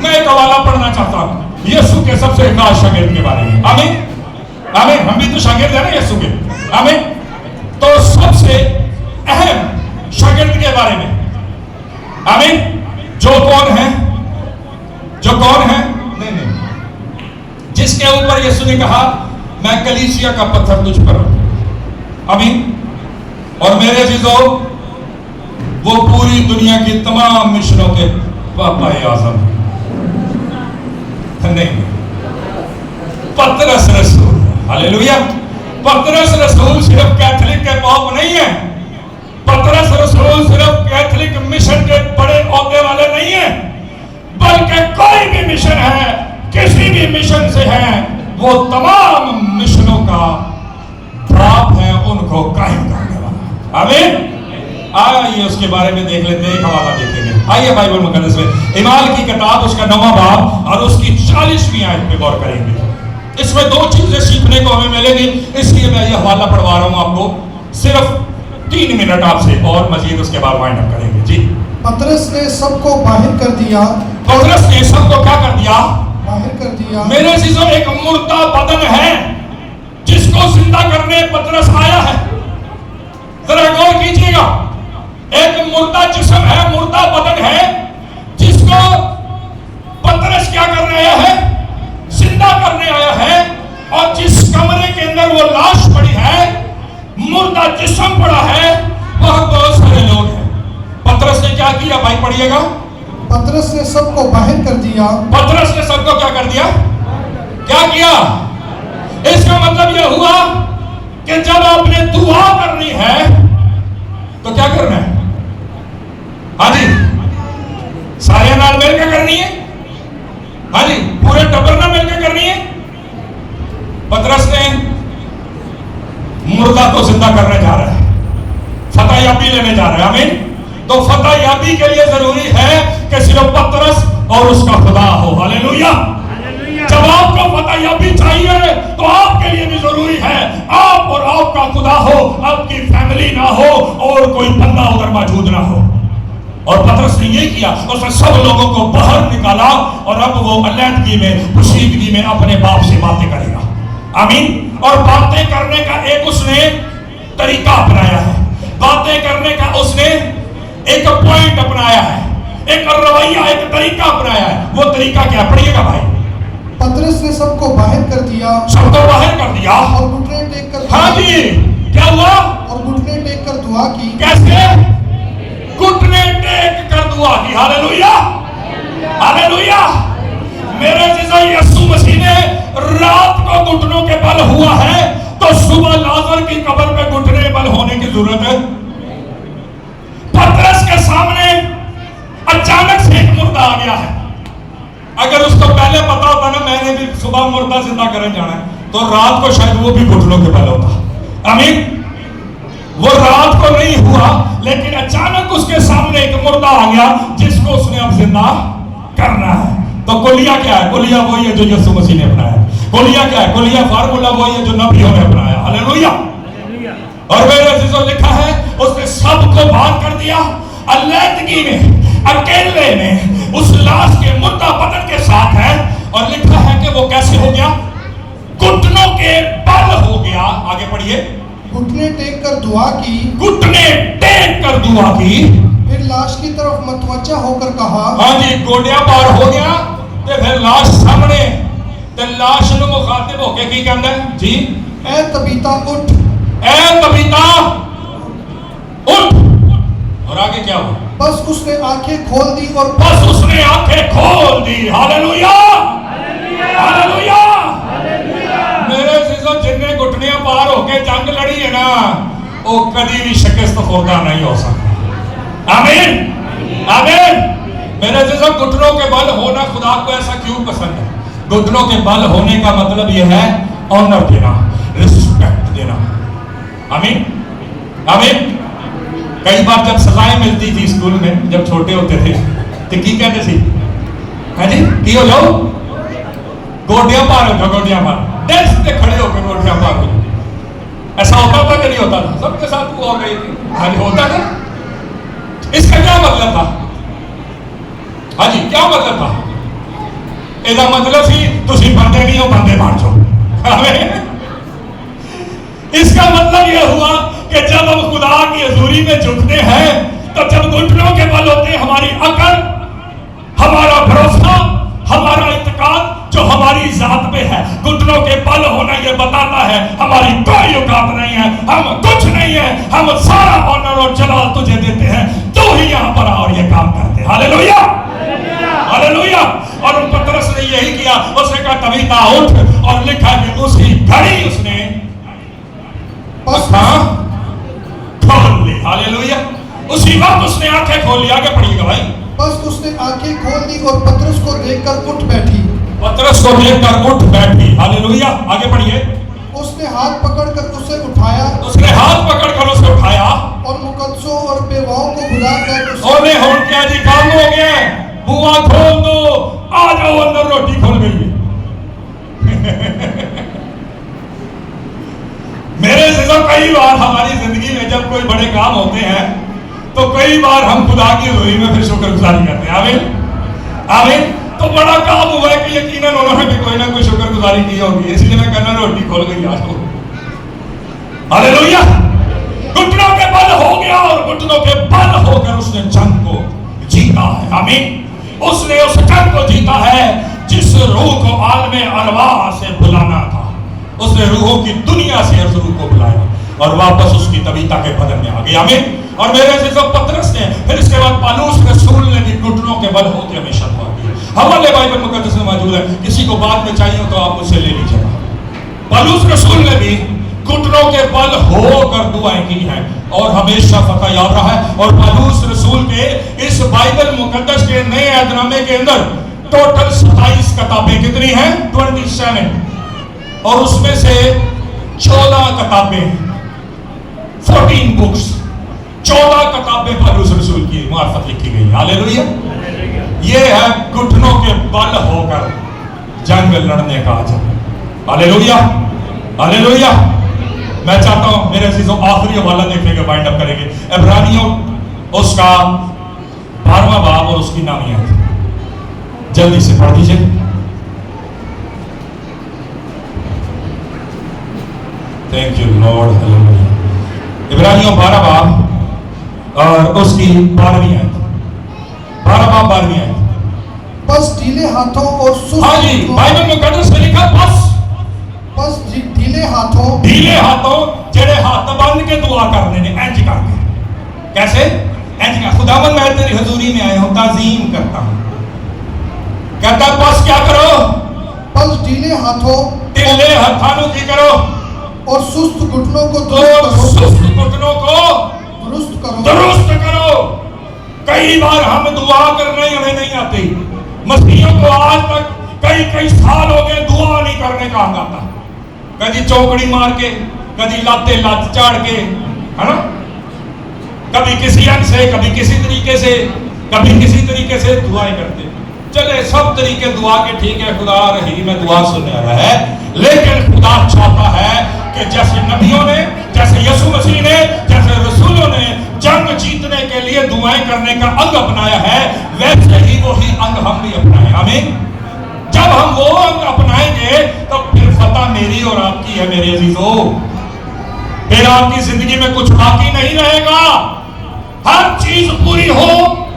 میں ایک حوالہ پڑھنا چاہتا ہوں یسوع کے سب سے خاص شاگرد کے بارے میں۔ آمین، آمین۔ ہم بھی تو شاگرد ہیں نا یسوع کے، آمین۔ تو سب سے اہم شاگرد کے بارے میں، آمین، جو کون ہے، جو کون ہے، نہیں، جس کے اوپر یسوع نے کہا میں کلیسیا کا پتھر تجھ پر رکھوں۔ آمین۔ اور میرے عزیزو وہ پوری دنیا کی تمام مشنوں کے پاپا اعظم نہیں، پطرس رسول، ہاللیلویا، پطرس رسول صرف کیتھولک کے پاپ نہیں ہے، پطرس رسول صرف کیتھولک مشن کے بڑے عہدے والے نہیں ہیں، بلکہ کوئی بھی مشن ہے، کسی بھی مشن سے ہے، وہ تمام مشنوں کا باپ ہے، ان کو قائم کرنے والا۔ آمین۔ آئیے اس کے بارے میں دیکھ لیتے ہیں، ایک حوالہ دیکھیں گے۔ آئیے بائبل مقدس میں اعمال کی کتاب اس کا 9واں باب اور اس کی 40ویں آیت پہ غور کریں گے۔ اس میں دو چیزیں سیکھنے کو ہمیں ملیں گی، اس لیے میں یہ حوالہ پڑھوا رہا ہوں آپ کو، صرف 3 منٹ آپ سے، اور مزید اس کے بعد وائنڈ اپ کریں گے۔ جی، پطرس نے سب کو باہر کر دیا، پطرس نے سب کو کیا کر دیا؟ باہر کر دیا۔ میرے عزیزو، ایک مردہ بدن ہے جس کو زندہ کرنے پطرس آیا ہے۔ ذرا غور کیجئے گا، ایک مردہ جسم ہے، مردہ بدن ہے، جس کو پطرس کیا کرنے آیا ہے؟ زندہ کرنے آیا ہے۔ اور جس کمرے کے اندر وہ لاش پڑی ہے، مردہ جسم پڑا ہے، وہاں بہت سارے لوگ ہیں۔ پطرس نے کیا کیا بھائی؟ پڑھیے گا۔ پطرس نے سب کو باہر کر دیا۔ پطرس نے سب کو کیا کر دیا؟ کیا کیا؟ اس کا مطلب یہ ہوا کہ جب آپ نے دعا کرنی ہے تو کیا کرنا ہے؟ ہاں جی، سارے نال مل کے کرنی ہے۔ ہاں جی، پورے ٹبر نہ مل کے کرنی ہے۔ پطرس نے مردہ کو زندہ کرنے جا رہا ہے، فتح یابی لینے جا رہا ہے۔ آمین۔ تو فتح یابی کے لیے ضروری ہے کہ صرف پطرس اور اس کا خدا ہو۔ ہاللیلویا۔ جب آپ کو فتح یابی چاہیے تو آپ کے لیے بھی ضروری ہے آپ اور آپ کا خدا ہو، آپ کی فیملی نہ ہو اور کوئی بندہ ادھر موجود نہ ہو۔ اور پطرس نے یہ کیا، اس نے سب لوگوں کو باہر نکالا، اور اب وہ علیحدگی میں، پوشیدگی میں اپنے باپ سے باتیں کرے گا۔ آمین۔ اور باتیں کرنے کا ایک اس نے طریقہ اپنایا ہے، باتیں کرنے کا اس نے ایک پوائنٹ اپنایا ہے، ایک رویہ، ایک طریقہ اپنایا ہے۔ وہ طریقہ کیا؟ پڑھیے گا بھائی۔ پطرس نے سب کو باہر کر دیا، سب کو باہر کر دیا، اور گھٹنے ٹیک کر ہاں جی، کیا ہوا؟ اور گھٹنے ٹیک کر دعا کی۔ کیسے؟ گھٹنے ٹیک کر دعا کی۔ ہاللیلویا، ہاللیلویا۔ میرے عزیزو، یسوع مسیح نے رات کو گھٹنوں کے بل ہوا ہے، تو صبح لازر کی قبر پہ گھٹنے بل ہونے کی ضرورت ہے؟ پطرس کے سامنے اچانک سے ایک مردہ آ گیا ہے۔ اگر اس کو پہلے پتا ہوتا نا میں نے بھی صبح مردہ زندہ کرنے جانا ہے، تو رات کو شاید وہ بھی گھٹنوں کے بل ہوتا۔ آمین۔ وہ رات کو نہیں ہوا، لیکن اچانک اس کے سامنے ایک مردہ آ گیا جس کو اس نے اب زندہ کرنا ہے۔ تو کلیہ کیا ہے؟ کلیہ وہی ہے جو یسوع مسیح نے اپنایا ہے۔ کلیہ کیا ہے؟ کلیہ فارمولا وہی ہے جو نبیوں نے اپنایا۔ ہاللیلویا۔ اور میرے عزیزو، لکھا ہے اس نے سب کو باہر کر دیا، علیحدگی میں، اکیلے میں، اس لاش کے مردہ بدن کے ساتھ ہے۔ اور لکھا ہے کہ وہ کیسے ہو گیا؟ گھٹنوں کے بل ہو گیا۔ آگے پڑھیے۔ گھٹنے ٹیک کر دعا کی، گھٹنے ٹیک کر دعا کی، پھر لاش کی طرف متوجہ ہو کر کہا، ہاں جی، گوڈیاں پار ہو گیا تے پھر لاش سامنے، تے لاش نو مخاطب ہو کے کی کہندا ہے؟ جی، اے تبیتا اٹھ، اے تبیتا اٹھ۔ اور آگے کیا ہوا؟ بس اس نے آنکھیں کھول دی، اور بس اس نے آنکھیں کھول دی۔ ہاللیلویا، ہاللیلویا۔ میرے عزیزو، جن نے گھٹنیاں پار ہو کے جنگ لڑی ہے نا، وہ کبھی بھی شکست خوردہ نہیں ہو سکتا۔ آمین، آمین۔ میرے عزیزو، گھٹنوں کے بل ہونا خدا کو ایسا کیوں پسند ہے؟ گھٹنوں کے بل ہونے کا مطلب یہ ہے آنر دینا، رسپیکٹ دینا۔ آمین، آمین۔ کئی بار جب سزائیں ملتی تھی اسکول میں، جب چھوٹے ہوتے تھے تو کی کہتے تھی؟ ہاں جی، کی ہو جاؤ؟ گوڈیاں پار ہو جاؤ، گوڈیاں پار۔ ڈیسک پہ کھڑے ہو کے گوڈیاں پار ہو جاؤ۔ ایسا ہوتا تھا کہ نہیں ہوتا تھا؟ سب کے ساتھ وہ ہو گئی تھی۔ ہاں جی، ہوتا تھا۔ اس کا کیا مطلب تھا؟ ہاں جی، کیا مطلب تھا؟ یہ مطلب سی تسی بندے نہیں ہو، بندے بن جاؤ۔ اس کا مطلب یہ ہوا کہ جب ہم خدا کی حضوری میں جھکتے ہیں، تو جب گھٹنوں کے بل ہوتے ہیں ہماری عقل، ہمارا بھروسہ، ہمارا اعتقاد جو ہماری ذات پہ ہے، گھٹنوں کے بل ہونا یہ بتاتا ہے ہماری کوئی اوقات نہیں ہے، ہم کچھ نہیں ہے، ہم سارا آنر اور جلال تجھے دیتے ہیں، تو यहाँ पर और ये काम करते। Hallelujah, hallelujah. और पतरस ने यही किया, उसने कहा तबीता उठ, और लिखा कि उसी घड़ी उसने खोल ली। हालेलुया, उसी वक्त उसने आंखें खोल ली। आगे पढ़िएगा भाई। बस उसने आंखें खोल ली और पतरस को देखकर उठ बैठी। पतरस को देखकर उठ बैठी। हालेलुया, आगे पढ़िए। उसने हाथ पकड़कर उसे उठाया, उसने हाथ पकड़कर उसे उठाया और मुकद्दसों और बेवाओं को बुलाकर उन्हें होड़ क्या जी काम हो गया, बुआ खोल दो, आ जाओ अंदर, रोटी खुल गई मेरे से तो कई बार हमारी जिंदगी में जब कोई बड़े काम होते हैं तो कई बार हम खुदा की हुई में फिर शुक्रगुजारी करते हैं। आमीन, आमीन। तो बड़ा काम हुआ है कि यकीनन उन्होंने भी कोई ना कोई शुक्रगुजारी की होगी, इसलिए मैं कहना रोटी खोल गई आज को। हालेलुया, घुटनों के बल हो गया, और घुटनों के बल होकर उसने जंग को जीता है। आमीन। उसने उस जंग को जीता है जिस रूह को आलमे अरवाह से बुलाना था। उसने रूहों की दुनिया से उस रूह को बुलाया और वापस उसकी तबीता के बदन में आ गया। आमीन। और मेरे से सब पतरस ने, फिर इसके बाद पौलुस रसूल ने भी घुटनों के बल होकर हमेशा दुआ की। हवाले बाइबल मुकद्दस में मौजूद है, किसी को बाद में चाहिए तो आप उसे ले लीजिएगा। पौलुस रसूल ने भी घुटनों के बल होकर दुआएं की हैं और हमेशा फतह याद रहा है। और पौलुस रसूल के इस बाइबल मुकद्दस के नए अहदनामे के अंदर टोटल 27 किताबें कितनी हैं? 27। और उसमें से 14 किताबें, 14 बुक्स, 14 किताबें पौलुस रसूल की मार्फत लिखी गई। हालेलुया। ये है घुटनों के बल होकर जंग लड़ने का अजर। Hallelujah, hallelujah. मैं चाहता हूं मेरे अजीजों आखिरी हवाला देखने के वाइंड अप करेंगे, इब्रानियों उसका 12वां बाब और उसकी नामियत। जल्दी से पढ़ दीजिए। Thank you Lord. हालेलुया। इब्रानियों 12 बाब और उसकी 12वीं आयत। 12 बाब 12वीं आयत। बस ढीले हाथों और सुस्त, हाँ जी, बाइबल मुकद्दस में लिखा बस ढीले हाथों जेड़े हाथ बांध के दुआ करने ने, इंज करके। कैसे? इंज कर, खुदावन मैं तेरी हजूरी में आया हूं, ताजीम करता हूं। कहता बस क्या करो? बस ढीले हाथों की करो और सुस्त घुटनों को दुरुस्त करो। कई बार हम दुआ करने हमें नहीं आती। मसीहियों को आज तक कई साल हो गए दुआ नहीं करने का आता। कभी चौकड़ी मार के, कभी लाते लात चाड़ के, है ना, कभी किसी अंग से, कभी किसी तरीके से, कभी किसी तरीके से दुआएं करते। चले सब तरीके दुआ के ठीक है, खुदा रही में दुआ सुनने आ रहा है, लेकिन खुदा चाहता है कि जैसे नबियों ने, जैसे यीशु मसीह ने, जैसे रसूलों ने जंग जीतने के लिए दुआएं करने का अंग अपनाया है, वैसे ही वही अंग हम भी अपनाएं। आमीन। जब हम वो अंग अपनाएंगे तो फिर फतह मेरी और आपकी है मेरे अजीजों। फिर आपकी जिंदगी में कुछ बाकी नहीं रहेगा, हर चीज पूरी हो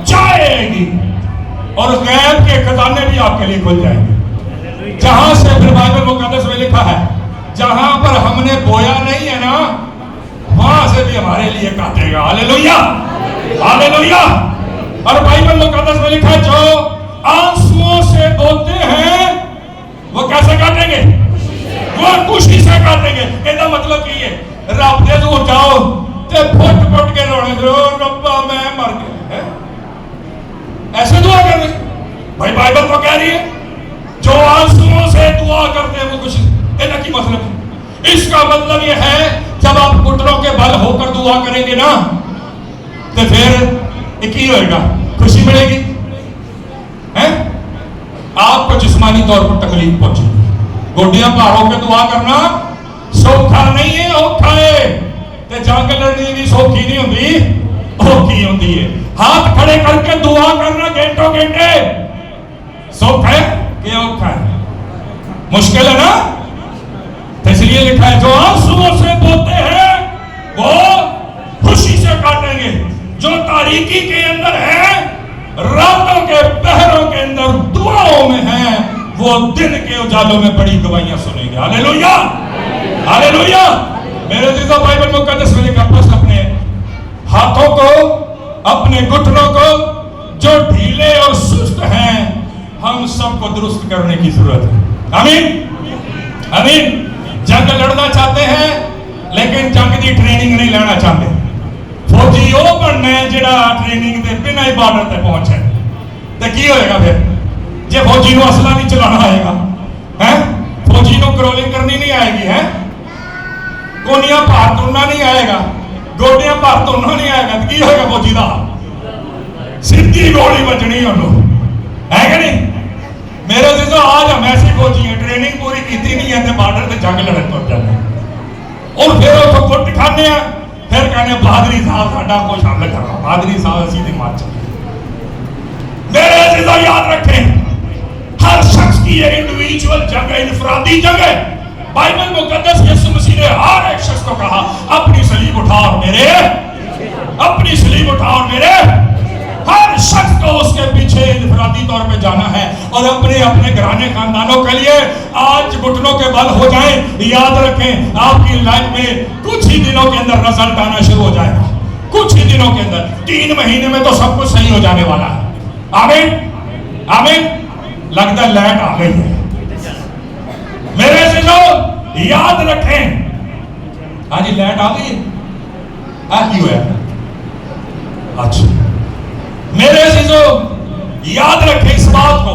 जाएगी और गैब के खजाने भी आपके लिए खुल जाएंगे। जहां से, फिर बाइबल मुकद्दस में लिखा है, जहां पर हमने बोया नहीं है ना, वहां से भी हमारे लिए काटेगा। Hallelujah, hallelujah. और बाइबल मुकद्दस में लिखा है, जो आंसुओं से बोते हैं वो कैसे काटेंगे? वो खुशी से काटेंगे। इसका मतलब ये है, रब दे दूर जाओ ते फुट के रोने दो, रब्बा मैं मर गया है, ऐसे दुआ करने भाई बाइबल तो कह रही है, जो आंसुओं से दुआ करते हैं वो खुशी। इसका की मतलब है, इसका मतलब ये है जब आप घुटनों के बल होकर दुआ करेंगे ना, तो फिर एक ही होएगा, खुशी मिलेगी। हैं? आपको जिस्मानी तौर पर तकलीफ पहुंचेगी। गोडियां पार होकर दुआ करना सौखा नहीं है, औखा है। ते जंग लड़नी भी सौखी नहीं होती, औखी होती है। हाथ खड़े करके दुआ करना घंटों घंटे सौखा है कि औखा है? मुश्किल है ना। तो इसलिए लिखा है, जो आंसुओं से बोते हैं वो खुशी से काटेंगे। जो तारीकी के अंदर है, रातों के पहरों के अंदर दुआओं में है, वो दिन के उजालों में बड़ी गवाहियां सुनेंगे। Hallelujah, hallelujah. मेरे जीजा बाइबल मुकद्दस में लिखा, बस अपने हाथों को अपने घुटनों को जो ढीले और सुस्त हैं हम सबको दुरुस्त करने की जरूरत है। आमीन आमीन। जंग लड़ना चाहते हैं लेकिन जंग की ट्रेनिंग नहीं लेना चाहते। फौजी वो बनना है जिहड़ा ट्रेनिंग के बिना ही बार्डर तक पहुंचे। तो की होएगा फिर जे फौजी को असला नहीं चलाना आएगा है, फौजी को क्रॉलिंग करनी नहीं आएगी है, कोनियां भार तुरना नहीं आएगा, गोडियां भार तुरना नहीं आएगा, तो की होएगा फौजी का? सीधी गोली बजनी उन्होंने है कि नहीं? मेरे से तो आज हम ऐसे फौजी हैं ट्रेनिंग पूरी की नहीं है तो बार्डर से जंग लड़न तुर जाते और फिर उतो गुट खाने फिर कहने बहादुरी साहब साडा कुछ हल करो, बहादुरी साहब असीं ते मार चले। मेरे से तो याद रखें हर शख्स की ये इंडिविजुअल जंग है, इनफरादी जंग है। बाइबल मुकद्दस यीशु मसीह ने हर एक शख्स को कहा अपनी सलीब उठा और मेरे, अपनी सलीब उठा और मेरे। हर शख्स को उसके पीछे इनफरादी तौर पे जाना है और अपने अपने घराने खानदानों के लिए आज घुटनों के बल हो जाएं। याद रखें आपकी लाइफ में कुछ ही दिनों के अंदर रिजल्ट आना शुरू हो जाएगा, कुछ ही दिनों के अंदर, 3 महीने में तो सब कुछ सही हो जाने वाला है। आमीन आमीन। लगता है लाइट आ गई है मेरे से लोग याद रखें। हाँ जी लाइट आ गई है क्यों है? अच्छा मेरे चीजों याद रखें इस बात को,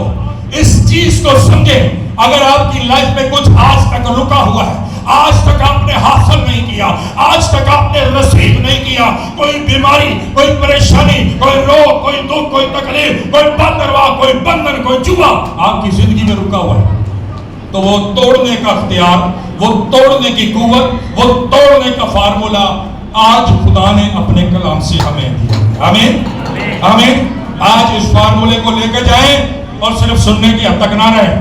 इस चीज को समझे। अगर आपकी लाइफ में कुछ आज तक रुका हुआ है, आज तक आपने हासिल नहीं किया, आज तक आपने रसीद नहीं किया, कोई बीमारी, कोई परेशानी, कोई रोग, कोई दुख, कोई तकलीफ, कोई बददरवाह, कोई बंधन, कोई जुआ आपकी जिंदगी में रुका हुआ है, तो वो तोड़ने का इख्तियार, वो तोड़ने की कुव्वत, वो तोड़ने का फार्मूला आज खुदा ने अपने कलाम से हमें दिया। आमीन आमीन। आज इस फार्मूले को लेकर जाएं और सिर्फ सुनने की हद तक ना रहे,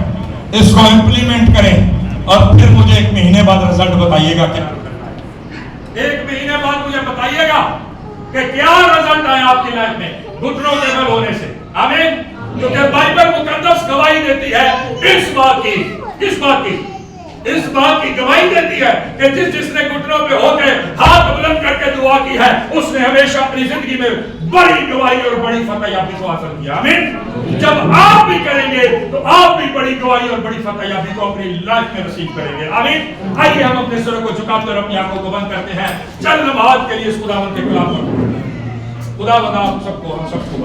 इसको इंप्लीमेंट करें और फिर मुझे 1 महीने बाद रिजल्ट बताइएगा क्या करना है। 1 महीने बाद मुझे बताइएगा कि क्या रिजल्ट आया आपकी लाइफ में घुटनों के बल होने से। आमीन। क्योंकि बाइबल मुकद्दस गवाही देती है इस बात की, किस बात की? इस बात की गवाही देती है कि जिसने घुटनों पे होकर हाथ बुलंद करके दुआ की है उसने हमेशा अपनी जिंदगी में बड़ी गवाही और बड़ी फतेहयाबी को हासिल किया। आमीन। जब आप भी करेंगे तो आप भी बड़ी गवाही और बड़ी फतेहयाबी को अपनी लाइफ में नसीब करेंगे। आमीन। आइए हम अपने सिरों को झुकाते और अपनी आंखों को बंद करते हैं। चंद लम्हात के लिए इस खुदावंद के कलाम पर खुदावंद आप सबको, हम सबको